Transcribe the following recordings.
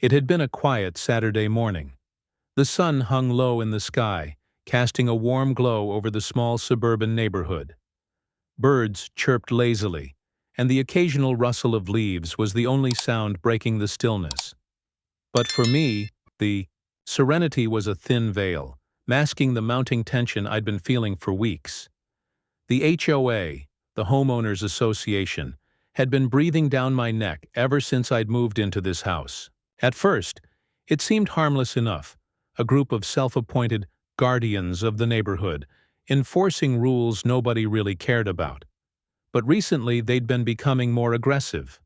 It had been a quiet Saturday morning. The sun hung low in the sky, casting a warm glow over the small suburban neighborhood. Birds chirped lazily, and the occasional rustle of leaves was the only sound breaking the stillness. But for me, the serenity was a thin veil, masking the mounting tension I'd been feeling for weeks. The HOA, the Homeowners Association, had been breathing down my neck ever since I'd moved into this house. At first, it seemed harmless enough, a group of self-appointed guardians of the neighborhood, enforcing rules nobody really cared about. But recently they'd been becoming more aggressive.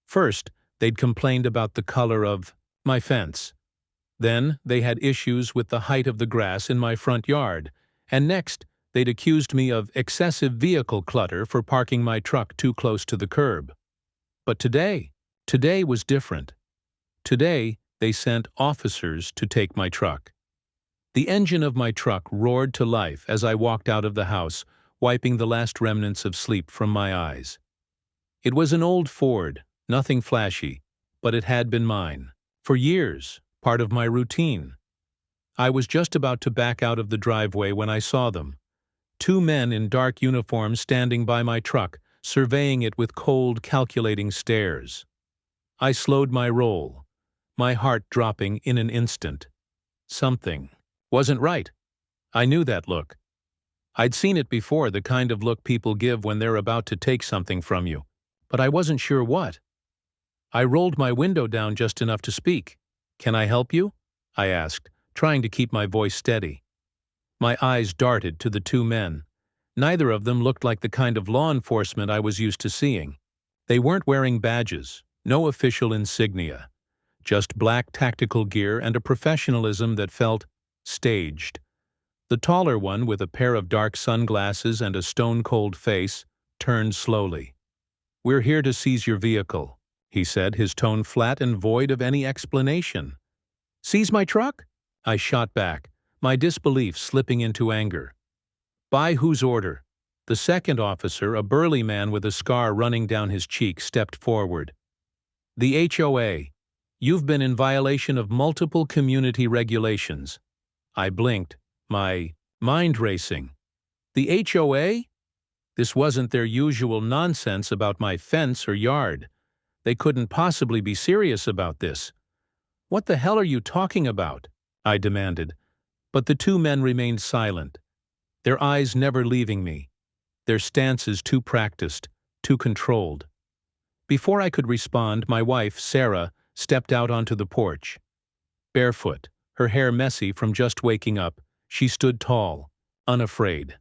First, they'd complained about the color of my fence. Then, they had issues with the height of the grass in my front yard. And next, they'd accused me of excessive vehicle clutter for parking my truck too close to the curb. But today was different. Today, they sent officers to take my truck. The engine of my truck roared to life as I walked out of the house, wiping the last remnants of sleep from my eyes. It was an old Ford, nothing flashy, but it had been mine. For years, part of my routine. I was just about to back out of the driveway when I saw them. Two men in dark uniforms standing by my truck, surveying it with cold, calculating stares. I slowed my roll, my heart dropping in an instant. Something wasn't right. I knew that look. I'd seen it before, the kind of look people give when they're about to take something from you, but I wasn't sure what. I rolled my window down just enough to speak. "Can I help you?" I asked, trying to keep my voice steady. My eyes darted to the two men. Neither of them looked like the kind of law enforcement I was used to seeing. They weren't wearing badges, no official insignia, just black tactical gear and a professionalism that felt staged. The taller one, with a pair of dark sunglasses and a stone-cold face, turned slowly. "We're here to seize your vehicle," he said, his tone flat and void of any explanation. "Seize my truck?" I shot back, my disbelief slipping into anger. "By whose order?" The second officer, a burly man with a scar running down his cheek, stepped forward. "The HOA. You've been in violation of multiple community regulations." I blinked, my mind racing. The HOA? This wasn't their usual nonsense about my fence or yard. They couldn't possibly be serious about this. "What the hell are you talking about?" I demanded. But the two men remained silent, their eyes never leaving me, their stances too practiced, too controlled. Before I could respond, my wife, Sarah, stepped out onto the porch. Barefoot, her hair messy from just waking up, she stood tall, unafraid.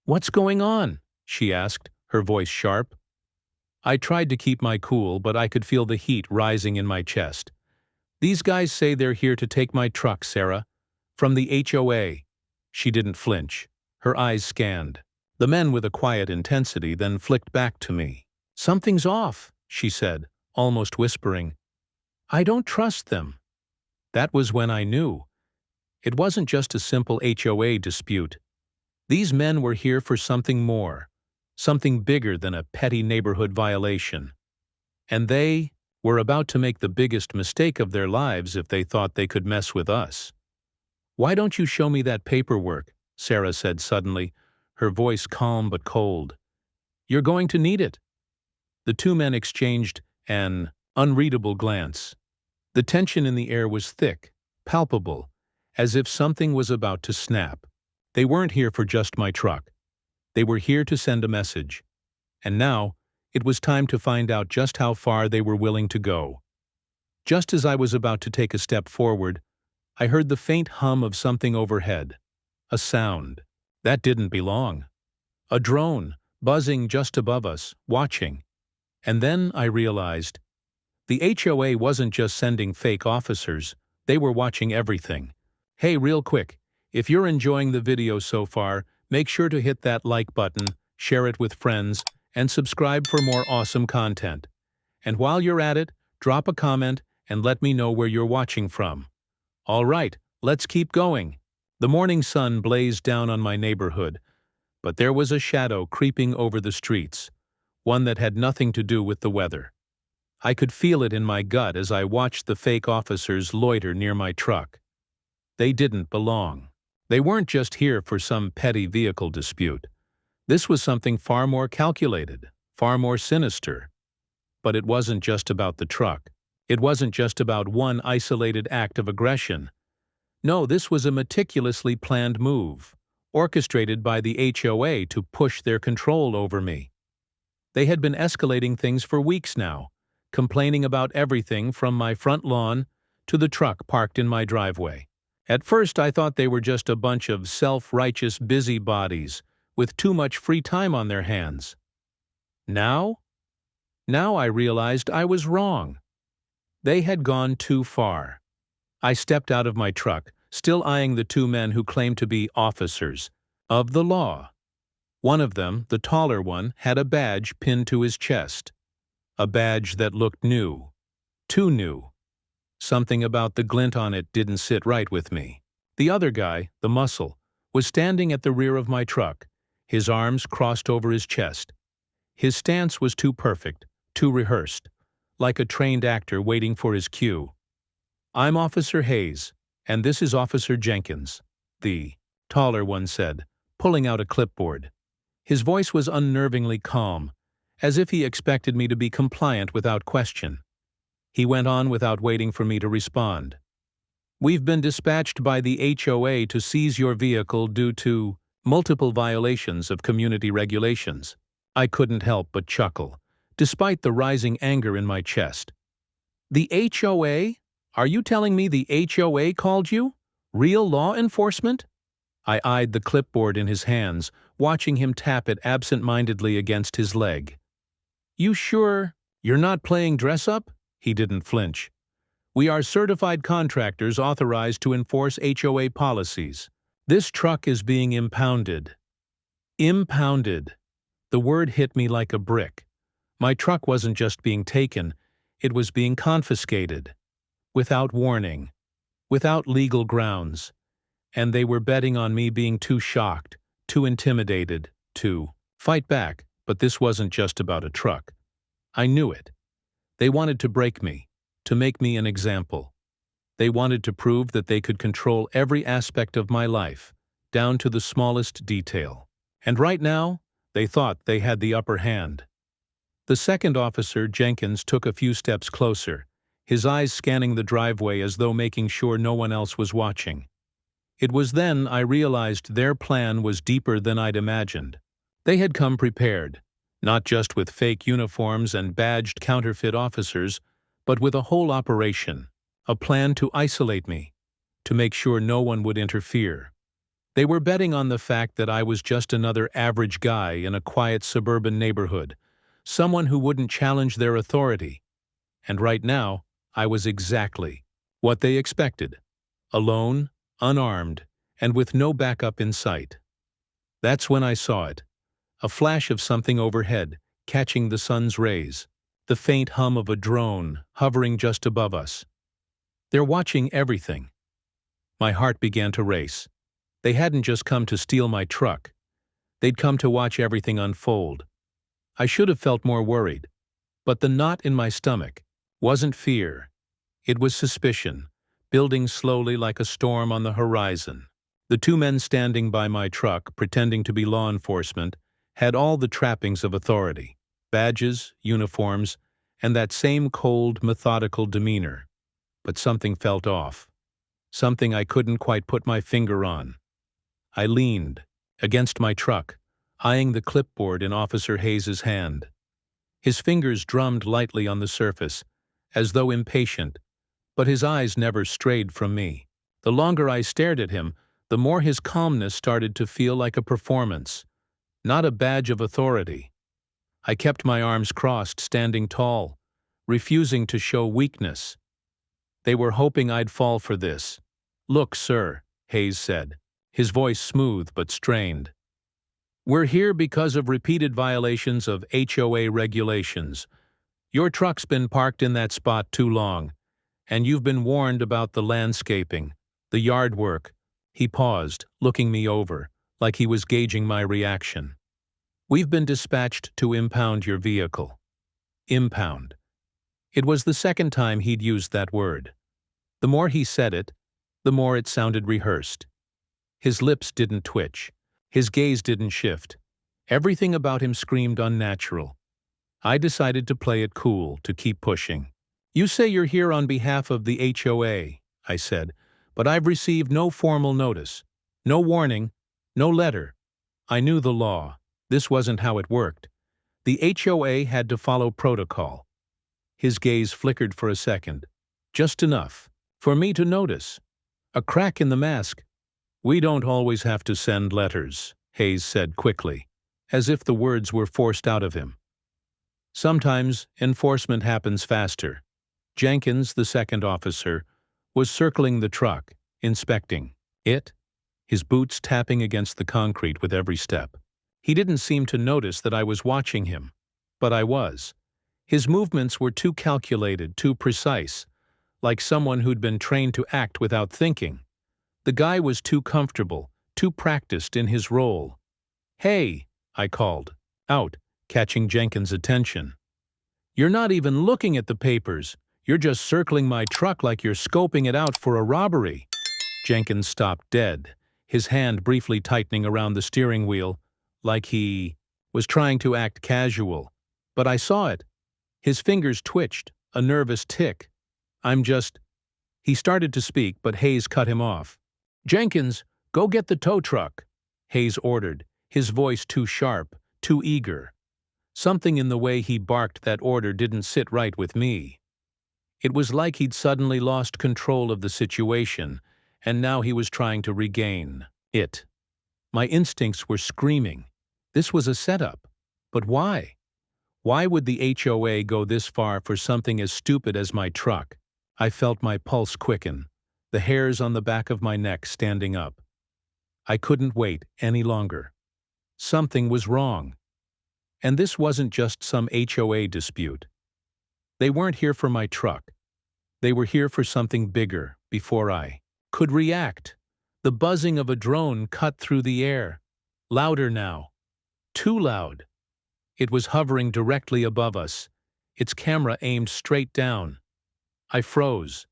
"What's going on?" she asked, her voice sharp. I tried to keep my cool, but I could feel the heat rising in my chest. "These guys say they're here to take my truck, Sarah. From the HOA." She didn't flinch. Her eyes scanned. The men with a quiet intensity then flicked back to me. "Something's off," she said, almost whispering. "I don't trust them." That was when I knew. It wasn't just a simple HOA dispute. These men were here for something more, something bigger than a petty neighborhood violation. And they were about to make the biggest mistake of their lives if they thought they could mess with us. "Why don't you show me that paperwork?" Sarah said suddenly, her voice calm but cold. "You're going to need it." The two men exchanged an unreadable glance. The tension in the air was thick, palpable, as if something was about to snap. They weren't here for just my truck. They were here to send a message. And now, it was time to find out just how far they were willing to go. Just as I was about to take a step forward, I heard the faint hum of something overhead. A sound. That didn't belong. A drone, buzzing just above us, watching. And then I realized, the HOA wasn't just sending fake officers, they were watching everything. Hey, real quick, if you're enjoying the video so far, make sure to hit that like button, share it with friends, and subscribe for more awesome content. And while you're at it, drop a comment and let me know where you're watching from. All right, let's keep going. The morning sun blazed down on my neighborhood, but there was a shadow creeping over the streets, one that had nothing to do with the weather. I could feel it in my gut as I watched the fake officers loiter near my truck. They didn't belong. They weren't just here for some petty vehicle dispute. This was something far more calculated, far more sinister. But it wasn't just about the truck. It wasn't just about one isolated act of aggression. No, this was a meticulously planned move, orchestrated by the HOA to push their control over me. They had been escalating things for weeks now, complaining about everything from my front lawn to the truck parked in my driveway. At first, I thought they were just a bunch of self-righteous busybodies with too much free time on their hands. Now I realized I was wrong. They had gone too far. I stepped out of my truck, still eyeing the two men who claimed to be officers of the law. One of them, the taller one, had a badge pinned to his chest. A badge that looked new. Too new. Something about the glint on it didn't sit right with me. The other guy, the muscle, was standing at the rear of my truck, his arms crossed over his chest. His stance was too perfect, too rehearsed, like a trained actor waiting for his cue. "I'm Officer Hayes, and this is Officer Jenkins," the taller one said, pulling out a clipboard. His voice was unnervingly calm, as if he expected me to be compliant without question. He went on without waiting for me to respond. "We've been dispatched by the HOA to seize your vehicle due to multiple violations of community regulations." I couldn't help but chuckle, despite the rising anger in my chest. "The HOA? Are you telling me the HOA called you? Real law enforcement?" I eyed the clipboard in his hands, watching him tap it absent-mindedly against his leg. "You sure you're not playing dress-up?" He didn't flinch. "We are certified contractors authorized to enforce HOA policies. This truck is being impounded." Impounded. The word hit me like a brick. My truck wasn't just being taken, it was being confiscated. Without warning. Without legal grounds. And they were betting on me being too shocked, too intimidated, to fight back. But this wasn't just about a truck. I knew it. They wanted to break me, to make me an example. They wanted to prove that they could control every aspect of my life, down to the smallest detail. And right now, they thought they had the upper hand. The second officer, Jenkins, took a few steps closer, his eyes scanning the driveway as though making sure no one else was watching. It was then I realized their plan was deeper than I'd imagined. They had come prepared, not just with fake uniforms and badged counterfeit officers, but with a whole operation, a plan to isolate me, to make sure no one would interfere. They were betting on the fact that I was just another average guy in a quiet suburban neighborhood, someone who wouldn't challenge their authority. And right now, I was exactly what they expected. Alone, unarmed, and with no backup in sight. That's when I saw it. A flash of something overhead, catching the sun's rays. The faint hum of a drone, hovering just above us. They're watching everything. My heart began to race. They hadn't just come to steal my truck. They'd come to watch everything unfold. I should have felt more worried. But the knot in my stomach wasn't fear. It was suspicion, building slowly like a storm on the horizon. The two men standing by my truck, pretending to be law enforcement, had all the trappings of authority, badges, uniforms, and that same cold, methodical demeanor. But something felt off. Something I couldn't quite put my finger on. I leaned against my truck, eyeing the clipboard in Officer Hayes's hand. His fingers drummed lightly on the surface, as though impatient, but his eyes never strayed from me. The longer I stared at him, the more his calmness started to feel like a performance, not a badge of authority. I kept my arms crossed, standing tall, refusing to show weakness. They were hoping I'd fall for this. "Look, sir," Hayes said, his voice smooth but strained. "We're here because of repeated violations of HOA regulations. Your truck's been parked in that spot too long, and you've been warned about the landscaping, the yard work." He paused, looking me over, like he was gauging my reaction. "We've been dispatched to impound your vehicle." Impound. It was the second time he'd used that word. The more he said it, the more it sounded rehearsed. His lips didn't twitch. His gaze didn't shift. Everything about him screamed unnatural. I decided to play it cool, to keep pushing. "You say you're here on behalf of the HOA, I said, "but I've received no formal notice. No warning, no letter." I knew the law. This wasn't how it worked. The HOA had to follow protocol. His gaze flickered for a second. Just enough for me to notice. A crack in the mask. "We don't always have to send letters," Hayes said quickly, as if the words were forced out of him. "Sometimes enforcement happens faster." Jenkins, the second officer, was circling the truck, inspecting it, his boots tapping against the concrete with every step. He didn't seem to notice that I was watching him, but I was. His movements were too calculated, too precise, like someone who'd been trained to act without thinking. The guy was too comfortable, too practiced in his role. "Hey," I called, out, catching Jenkins' attention. "You're not even looking at the papers. You're just circling my truck like you're scoping it out for a robbery." Jenkins stopped dead, his hand briefly tightening around the steering wheel, like he was trying to act casual. But I saw it. His fingers twitched, a nervous tick. He started to speak, but Hayes cut him off. "Jenkins, go get the tow truck," Hayes ordered, his voice too sharp, too eager. Something in the way he barked that order didn't sit right with me. It was like he'd suddenly lost control of the situation, and now he was trying to regain it. My instincts were screaming. This was a setup. But why? Why would the HOA go this far for something as stupid as my truck? I felt my pulse quicken, the hairs on the back of my neck standing up. I couldn't wait any longer. Something was wrong. And this wasn't just some HOA dispute. They weren't here for my truck. They were here for something bigger, before I could react. The buzzing of a drone cut through the air. Louder now. Too loud. It was hovering directly above us, its camera aimed straight down. I froze.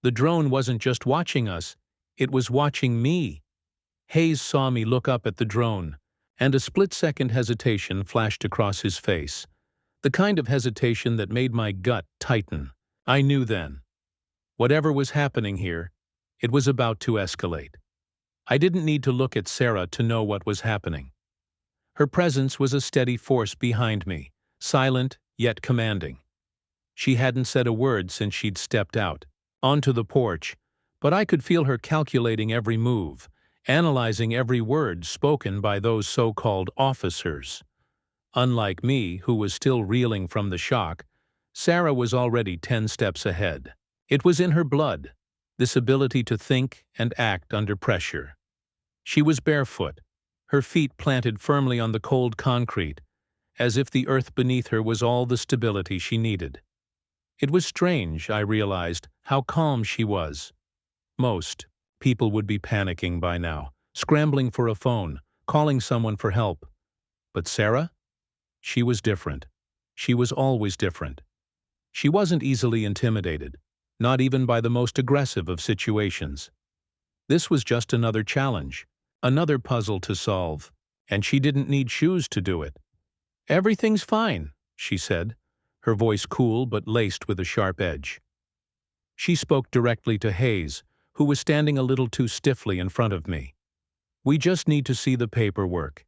The drone wasn't just watching us, it was watching me. Hayes saw me look up at the drone, and a split-second hesitation flashed across his face. The kind of hesitation that made my gut tighten. I knew then. Whatever was happening here, it was about to escalate. I didn't need to look at Sarah to know what was happening. Her presence was a steady force behind me, silent yet commanding. She hadn't said a word since she'd stepped out onto the porch, but I could feel her calculating every move, analyzing every word spoken by those so-called officers. Unlike me, who was still reeling from the shock, Sarah was already 10 steps ahead. It was in her blood, this ability to think and act under pressure. She was barefoot, her feet planted firmly on the cold concrete, as if the earth beneath her was all the stability she needed. It was strange, I realized, how calm she was. Most people would be panicking by now, scrambling for a phone, calling someone for help. But Sarah? She was different. She was always different. She wasn't easily intimidated, not even by the most aggressive of situations. This was just another challenge, another puzzle to solve, and she didn't need shoes to do it. "Everything's fine," she said, her voice cool but laced with a sharp edge. She spoke directly to Hayes, who was standing a little too stiffly in front of me. "We just need to see the paperwork.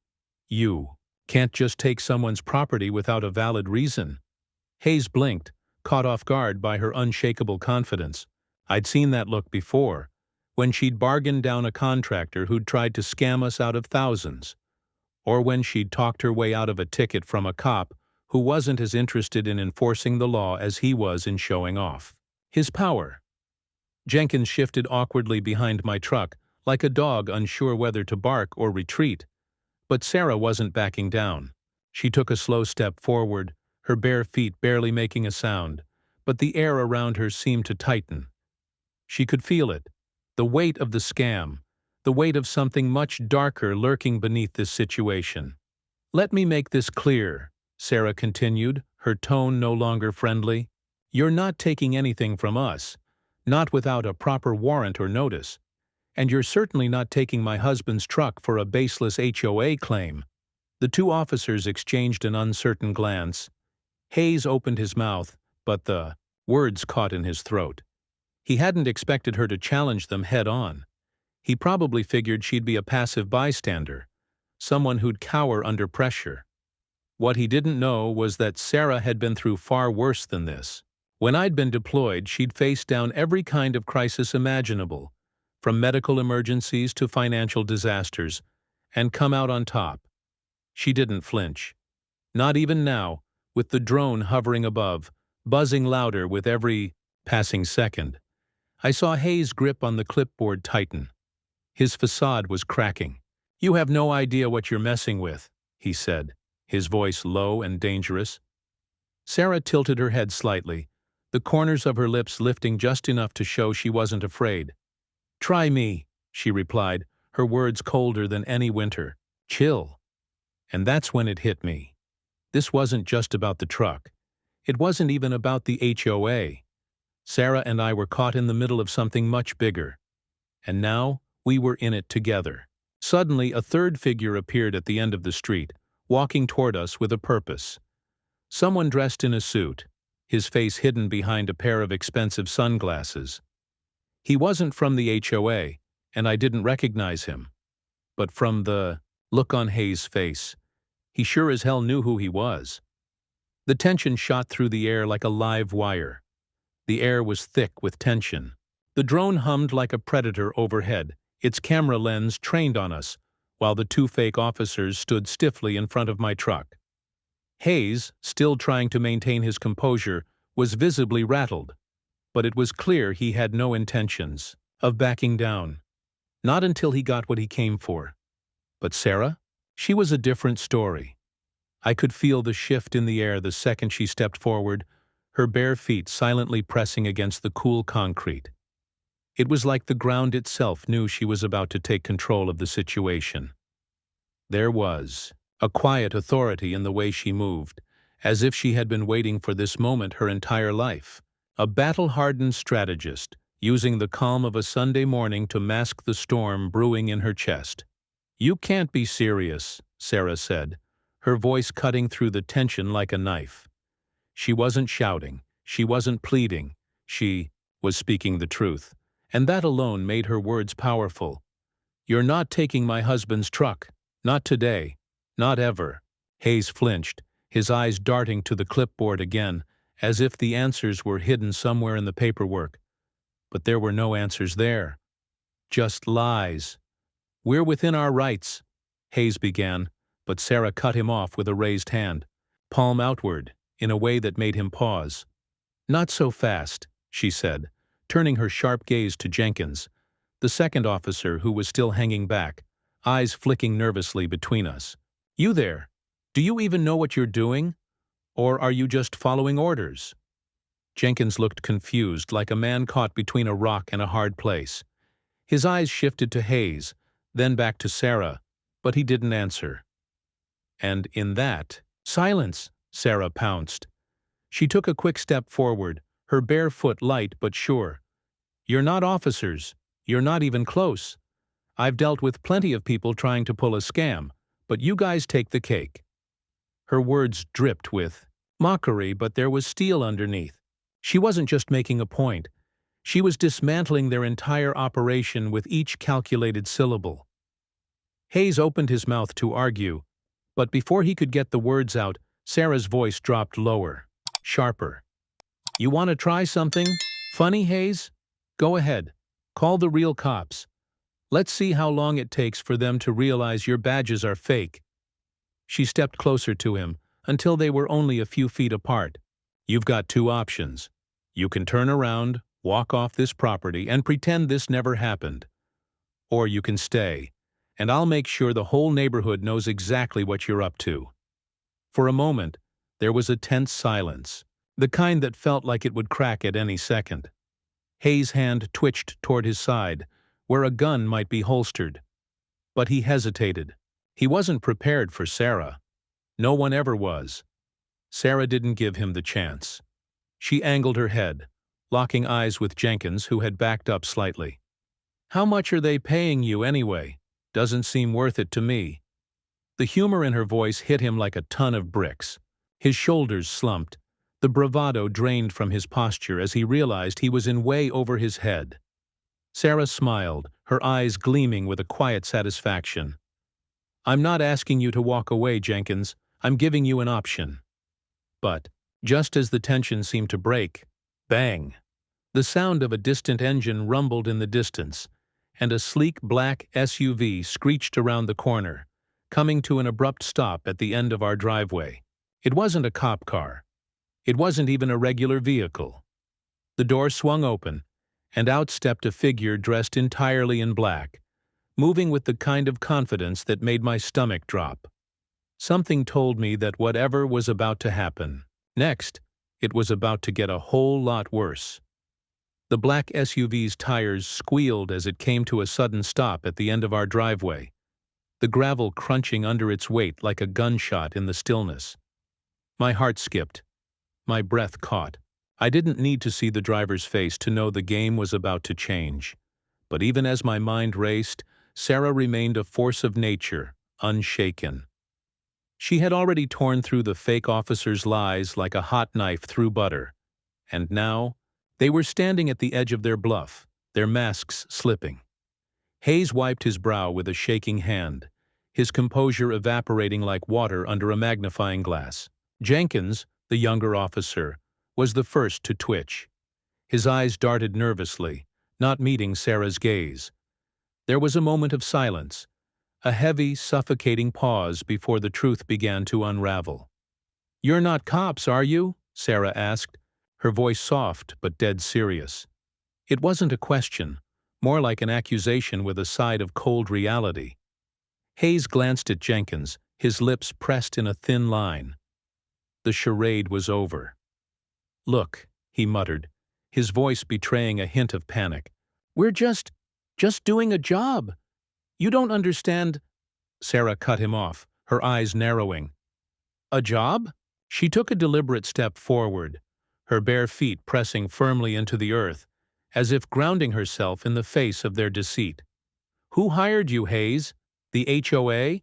You can't just take someone's property without a valid reason." Hayes blinked, caught off guard by her unshakable confidence. I'd seen that look before, when she'd bargained down a contractor who'd tried to scam us out of thousands, or when she'd talked her way out of a ticket from a cop who wasn't as interested in enforcing the law as he was in showing off his power. Jenkins shifted awkwardly behind my truck, like a dog unsure whether to bark or retreat. But Sarah wasn't backing down. She took a slow step forward, her bare feet barely making a sound, but the air around her seemed to tighten. She could feel it, the weight of the scam, the weight of something much darker lurking beneath this situation. "Let me make this clear," Sarah continued, her tone no longer friendly. You're not taking anything from us, not without a proper warrant or notice, and you're certainly not taking my husband's truck for a baseless HOA claim." The two officers exchanged an uncertain glance. Hayes opened his mouth, but the words caught in his throat. He hadn't expected her to challenge them head-on. He probably figured she'd be a passive bystander, someone who'd cower under pressure. What he didn't know was that Sarah had been through far worse than this. When I'd been deployed, she'd faced down every kind of crisis imaginable, from medical emergencies to financial disasters, and come out on top. She didn't flinch. Not even now, with the drone hovering above, buzzing louder with every passing second. I saw Hayes' grip on the clipboard tighten. His facade was cracking. "You have no idea what you're messing with," he said, his voice low and dangerous. Sarah tilted her head slightly, the corners of her lips lifting just enough to show she wasn't afraid. "Try me," she replied, her words colder than any winter. "Chill." And that's when it hit me. This wasn't just about the truck. It wasn't even about the HOA. Sarah and I were caught in the middle of something much bigger. And now, we were in it together. Suddenly, a third figure appeared at the end of the street, walking toward us with a purpose. Someone dressed in a suit, his face hidden behind a pair of expensive sunglasses. He wasn't from the HOA, and I didn't recognize him. But from the look on Hayes' face, he sure as hell knew who he was. The tension shot through the air like a live wire. The air was thick with tension. The drone hummed like a predator overhead, its camera lens trained on us, while the two fake officers stood stiffly in front of my truck. Hayes, still trying to maintain his composure, was visibly rattled, but it was clear he had no intentions of backing down. Not until he got what he came for. But Sarah? She was a different story. I could feel the shift in the air the second she stepped forward, her bare feet silently pressing against the cool concrete. It was like the ground itself knew she was about to take control of the situation. There was a quiet authority in the way she moved, as if she had been waiting for this moment her entire life. A battle-hardened strategist, using the calm of a Sunday morning to mask the storm brewing in her chest. "You can't be serious," Sarah said, her voice cutting through the tension like a knife. She wasn't shouting, she wasn't pleading, she was speaking the truth, and that alone made her words powerful. "You're not taking my husband's truck. Not today. Not ever." Hayes flinched, his eyes darting to the clipboard again, as if the answers were hidden somewhere in the paperwork. But there were no answers there. Just lies. "We're within our rights," Hayes began, but Sarah cut him off with a raised hand, palm outward, in a way that made him pause. "Not so fast," she said, turning her sharp gaze to Jenkins, the second officer who was still hanging back, eyes flicking nervously between us. "You there, do you even know what you're doing? Or are you just following orders?" Jenkins looked confused, like a man caught between a rock and a hard place. His eyes shifted to Hayes, then back to Sarah, but he didn't answer. And in that, "Silence!" Sarah pounced. She took a quick step forward, her bare foot light but sure. "You're not officers. You're not even close. I've dealt with plenty of people trying to pull a scam, but you guys take the cake." Her words dripped with mockery, but there was steel underneath. She wasn't just making a point. She was dismantling their entire operation with each calculated syllable. Hayes opened his mouth to argue, but before he could get the words out, Sarah's voice dropped lower, sharper. "You want to try something funny, Hayes? Go ahead. Call the real cops. Let's see how long it takes for them to realize your badges are fake." She stepped closer to him, until they were only a few feet apart. "You've got two options. You can turn around, walk off this property, and pretend this never happened. Or you can stay, and I'll make sure the whole neighborhood knows exactly what you're up to." For a moment, there was a tense silence, the kind that felt like it would crack at any second. Hayes' hand twitched toward his side, where a gun might be holstered. But he hesitated. He wasn't prepared for Sarah. No one ever was. Sarah didn't give him the chance. She angled her head, locking eyes with Jenkins, who had backed up slightly. "How much are they paying you anyway? Doesn't seem worth it to me." The humor in her voice hit him like a ton of bricks. His shoulders slumped, the bravado drained from his posture as he realized he was in way over his head. Sarah smiled, her eyes gleaming with a quiet satisfaction. "I'm not asking you to walk away, Jenkins. I'm giving you an option." But, just as the tension seemed to break, bang! The sound of a distant engine rumbled in the distance, and a sleek black SUV screeched around the corner, coming to an abrupt stop at the end of our driveway. It wasn't a cop car. It wasn't even a regular vehicle. The door swung open, and out stepped a figure dressed entirely in black, moving with the kind of confidence that made my stomach drop. Something told me that whatever was about to happen next, it was about to get a whole lot worse. The black SUV's tires squealed as it came to a sudden stop at the end of our driveway, the gravel crunching under its weight like a gunshot in the stillness. My heart skipped. My breath caught. I didn't need to see the driver's face to know the game was about to change. But even as my mind raced, Sarah remained a force of nature, unshaken. She had already torn through the fake officer's lies like a hot knife through butter. And now, they were standing at the edge of their bluff, their masks slipping. Hayes wiped his brow with a shaking hand, his composure evaporating like water under a magnifying glass. Jenkins, the younger officer, was the first to twitch. His eyes darted nervously, not meeting Sarah's gaze. There was a moment of silence, a heavy, suffocating pause before the truth began to unravel. "You're not cops, are you?" Sarah asked, her voice soft but dead serious. It wasn't a question, more like an accusation with a side of cold reality. Hayes glanced at Jenkins, his lips pressed in a thin line. The charade was over. "Look," he muttered, his voice betraying a hint of panic. "We're just doing a job. You don't understand." Sarah cut him off, her eyes narrowing. "A job?" She took a deliberate step forward, her bare feet pressing firmly into the earth, as if grounding herself in the face of their deceit. "Who hired you, Hayes? The HOA?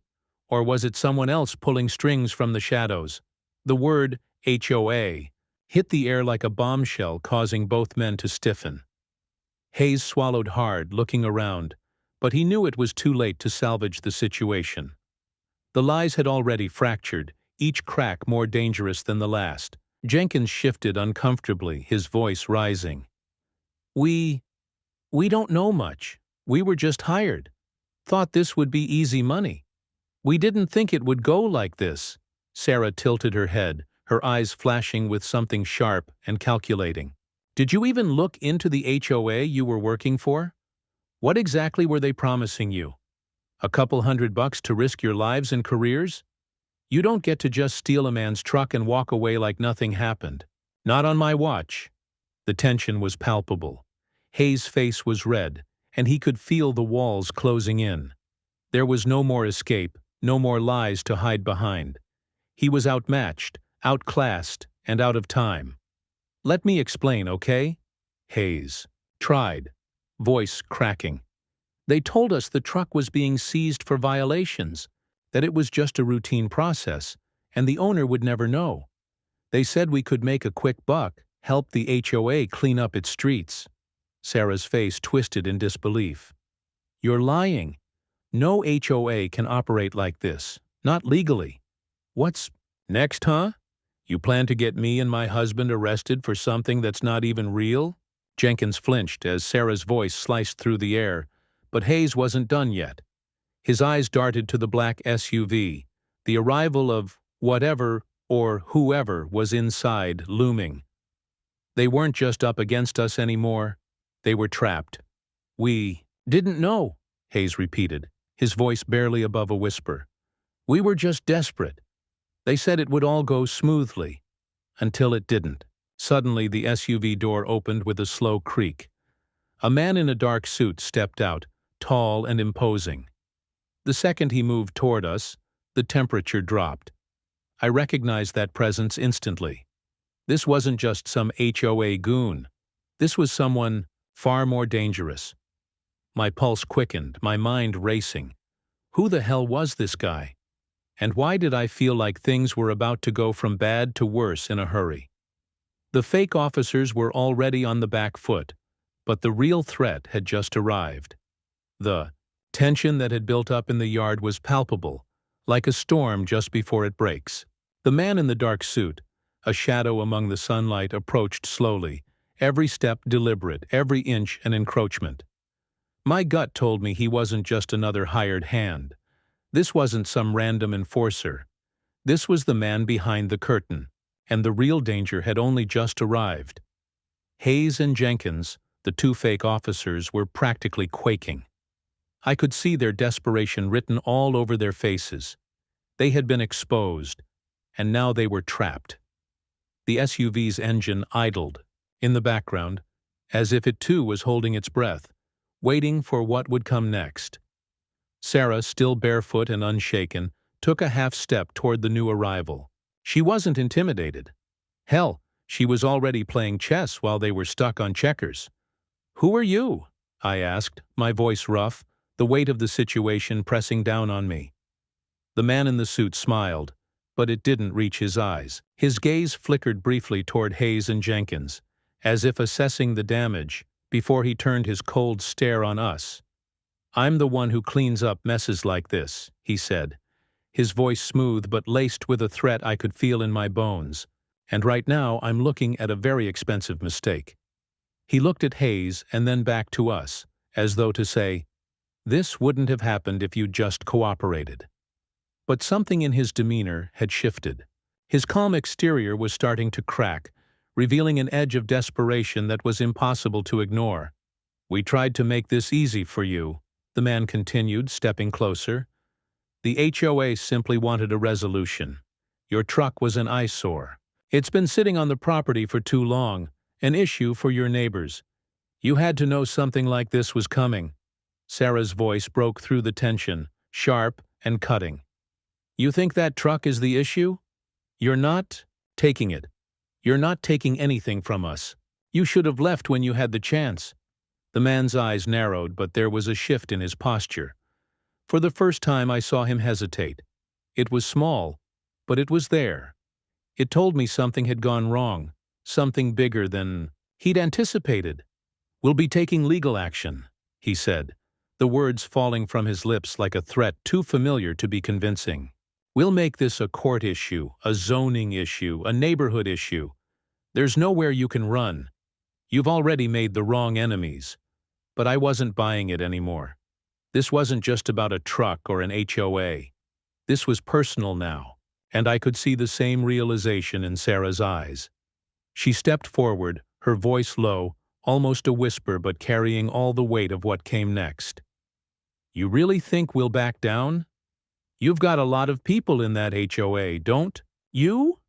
Or was it someone else pulling strings from the shadows?" The word HOA hit the air like a bombshell, causing both men to stiffen. Hayes swallowed hard, looking around, but he knew it was too late to salvage the situation. The lies had already fractured, each crack more dangerous than the last. Jenkins shifted uncomfortably, his voice rising. We don't know much. We were just hired. Thought this would be easy money. We didn't think it would go like this." Sarah tilted her head, her eyes flashing with something sharp and calculating. "Did you even look into the HOA you were working for? What exactly were they promising you? A couple $100 to risk your lives and careers? You don't get to just steal a man's truck and walk away like nothing happened. Not on my watch." The tension was palpable. Hayes' face was red, and he could feel the walls closing in. There was no more escape, no more lies to hide behind. He was outmatched, outclassed, and out of time. "Let me explain, okay?" Hayes tried, voice cracking. "They told us the truck was being seized for violations, that it was just a routine process, and the owner would never know. They said we could make a quick buck, help the HOA clean up its streets." Sarah's face twisted in disbelief. "You're lying. No HOA can operate like this, not legally. What's next, huh? You plan to get me and my husband arrested for something that's not even real?" Jenkins flinched as Sarah's voice sliced through the air, but Hayes wasn't done yet. His eyes darted to the black SUV, the arrival of whatever or whoever was inside looming. They weren't just up against us anymore. They were trapped. "We didn't know," Hayes repeated, his voice barely above a whisper. "We were just desperate. They said it would all go smoothly. Until it didn't." Suddenly, the SUV door opened with a slow creak. A man in a dark suit stepped out, tall and imposing. The second he moved toward us, the temperature dropped. I recognized that presence instantly. This wasn't just some HOA goon. This was someone far more dangerous. My pulse quickened, my mind racing. Who the hell was this guy? And why did I feel like things were about to go from bad to worse in a hurry? The fake officers were already on the back foot, but the real threat had just arrived. The tension that had built up in the yard was palpable, like a storm just before it breaks. The man in the dark suit, a shadow among the sunlight, approached slowly, every step deliberate, every inch an encroachment. My gut told me he wasn't just another hired hand. This wasn't some random enforcer. This was the man behind the curtain, and the real danger had only just arrived. Hayes and Jenkins, the two fake officers, were practically quaking. I could see their desperation written all over their faces. They had been exposed, and now they were trapped. The SUV's engine idled, in the background, as if it too was holding its breath, waiting for what would come next. Sarah, still barefoot and unshaken, took a half step toward the new arrival. She wasn't intimidated. Hell, she was already playing chess while they were stuck on checkers. "Who are you?" I asked, my voice rough, the weight of the situation pressing down on me. The man in the suit smiled, but it didn't reach his eyes. His gaze flickered briefly toward Hayes and Jenkins, as if assessing the damage, before he turned his cold stare on us. "I'm the one who cleans up messes like this," he said, his voice smooth but laced with a threat I could feel in my bones. "And right now I'm looking at a very expensive mistake." He looked at Hayes and then back to us, as though to say, "This wouldn't have happened if you'd just cooperated." But something in his demeanor had shifted. His calm exterior was starting to crack, revealing an edge of desperation that was impossible to ignore. "We tried to make this easy for you," the man continued, stepping closer. "The HOA simply wanted a resolution. Your truck was an eyesore. It's been sitting on the property for too long, an issue for your neighbors. You had to know something like this was coming." Sarah's voice broke through the tension, sharp and cutting. "You think that truck is the issue? You're not taking it. You're not taking anything from us. You should have left when you had the chance." The man's eyes narrowed, but there was a shift in his posture. For the first time I saw him hesitate. It was small, but it was there. It told me something had gone wrong, something bigger than he'd anticipated. "We'll be taking legal action," he said, the words falling from his lips like a threat too familiar to be convincing. "We'll make this a court issue, a zoning issue, a neighborhood issue. There's nowhere you can run. You've already made the wrong enemies." But I wasn't buying it anymore. This wasn't just about a truck or an HOA. This was personal now, and I could see the same realization in Sarah's eyes. She stepped forward, her voice low, almost a whisper but carrying all the weight of what came next. "You really think we'll back down? You've got a lot of people in that HOA, don't you?"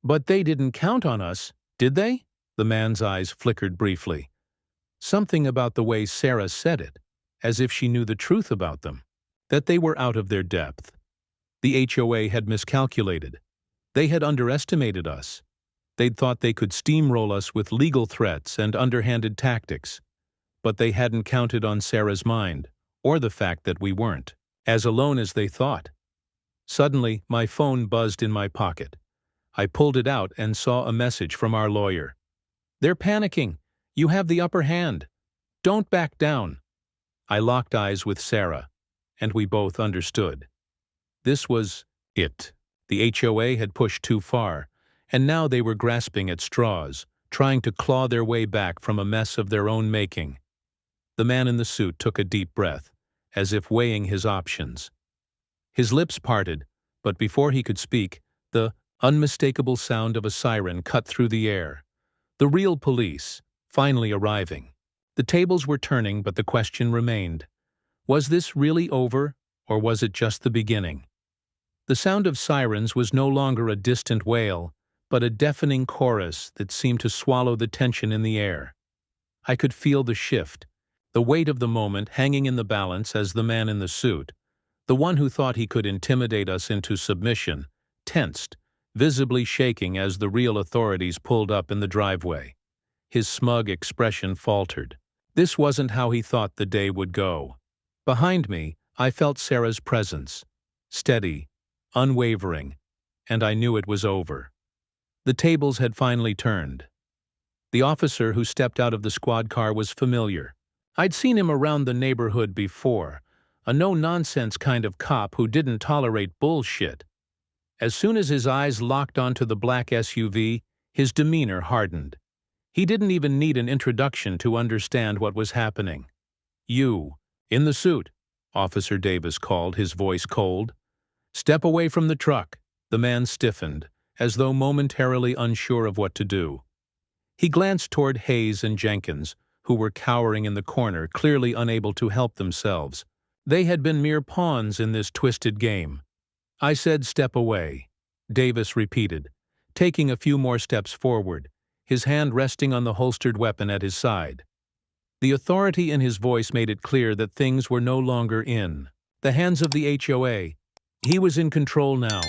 "But they didn't count on us, did they?" The man's eyes flickered briefly. Something about the way Sarah said it, as if she knew the truth about them, that they were out of their depth. The HOA had miscalculated. They had underestimated us. They'd thought they could steamroll us with legal threats and underhanded tactics. But they hadn't counted on Sarah's mind, or the fact that we weren't as alone as they thought. Suddenly, my phone buzzed in my pocket. I pulled it out and saw a message from our lawyer. "They're panicking. You have the upper hand. Don't back down." I locked eyes with Sarah, and we both understood. This was it. The HOA had pushed too far, and now they were grasping at straws, trying to claw their way back from a mess of their own making. The man in the suit took a deep breath, as if weighing his options. His lips parted, but before he could speak, the unmistakable sound of a siren cut through the air. The real police, finally arriving. The tables were turning, but the question remained. Was this really over, or was it just the beginning? The sound of sirens was no longer a distant wail, but a deafening chorus that seemed to swallow the tension in the air. I could feel the shift, the weight of the moment hanging in the balance as the man in the suit, the one who thought he could intimidate us into submission, tensed, visibly shaking as the real authorities pulled up in the driveway. His smug expression faltered. This wasn't how he thought the day would go. Behind me, I felt Sarah's presence, steady, unwavering, and I knew it was over. The tables had finally turned. The officer who stepped out of the squad car was familiar. I'd seen him around the neighborhood before, a no-nonsense kind of cop who didn't tolerate bullshit. As soon as his eyes locked onto the black SUV, his demeanor hardened. He didn't even need an introduction to understand what was happening. "You, in the suit," Officer Davis called, his voice cold. "Step away from the truck." The man stiffened, as though momentarily unsure of what to do. He glanced toward Hayes and Jenkins, who were cowering in the corner, clearly unable to help themselves. They had been mere pawns in this twisted game. "I said step away," Davis repeated, taking a few more steps forward, his hand resting on the holstered weapon at his side. The authority in his voice made it clear that things were no longer in the hands of the HOA. He was in control now.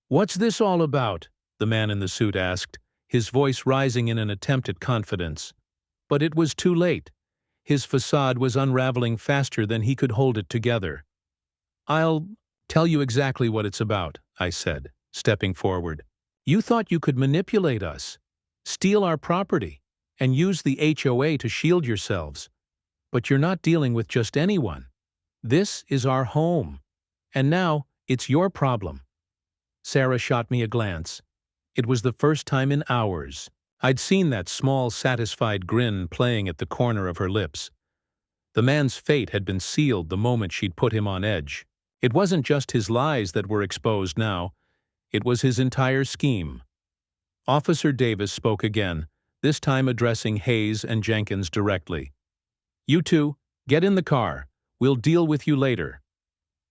"What's this all about?" the man in the suit asked, his voice rising in an attempt at confidence. But it was too late. His facade was unraveling faster than he could hold it together. "I'll tell you exactly what it's about," I said, stepping forward. "You thought you could manipulate us, steal our property, and use the HOA to shield yourselves. But you're not dealing with just anyone. This is our home. And now it's your problem." Sarah shot me a glance. It was the first time in hours I'd seen that small, satisfied grin playing at the corner of her lips. The man's fate had been sealed the moment she'd put him on edge. It wasn't just his lies that were exposed now. It was his entire scheme. Officer Davis spoke again, this time addressing Hayes and Jenkins directly. "You two, get in the car. We'll deal with you later."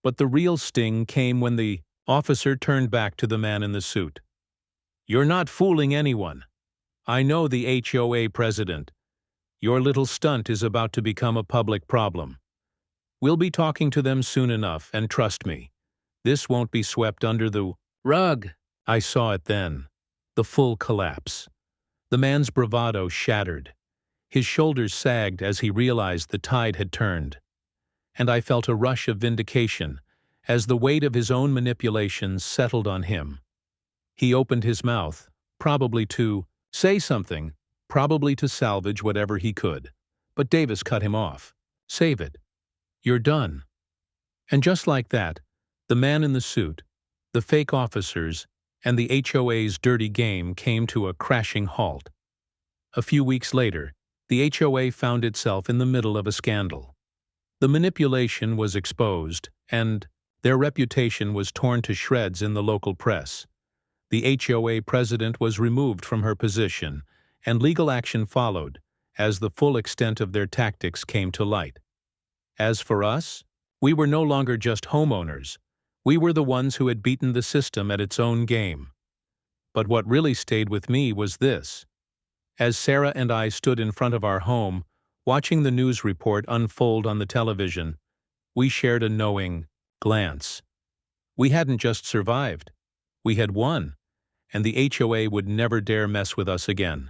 But the real sting came when the officer turned back to the man in the suit. "You're not fooling anyone. I know the HOA president. Your little stunt is about to become a public problem. We'll be talking to them soon enough, and trust me, this won't be swept under the rug." I saw it then, the full collapse. The man's bravado shattered. His shoulders sagged as he realized the tide had turned. And I felt a rush of vindication as the weight of his own manipulations settled on him. He opened his mouth, probably to say something, probably to salvage whatever he could. But Davis cut him off. "Save it. You're done." And just like that, the man in the suit, the fake officers, and the HOA's dirty game came to a crashing halt. A few weeks later, the HOA found itself in the middle of a scandal. The manipulation was exposed, and their reputation was torn to shreds in the local press. The HOA president was removed from her position, and legal action followed as the full extent of their tactics came to light. As for us, we were no longer just homeowners. We were the ones who had beaten the system at its own game. But what really stayed with me was this. As Sarah and I stood in front of our home, watching the news report unfold on the television, we shared a knowing glance. We hadn't just survived. We had won, and the HOA would never dare mess with us again.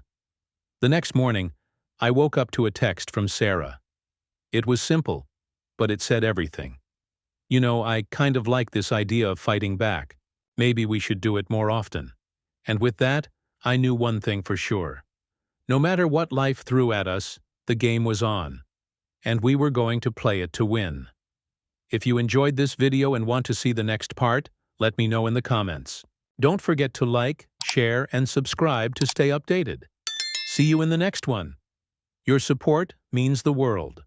The next morning, I woke up to a text from Sarah. It was simple, but it said everything. "You know, I kind of like this idea of fighting back. Maybe we should do it more often." And with that, I knew one thing for sure. No matter what life threw at us, the game was on, and we were going to play it to win. If you enjoyed this video and want to see the next part, let me know in the comments. Don't forget to like, share, and subscribe to stay updated. See you in the next one. Your support means the world.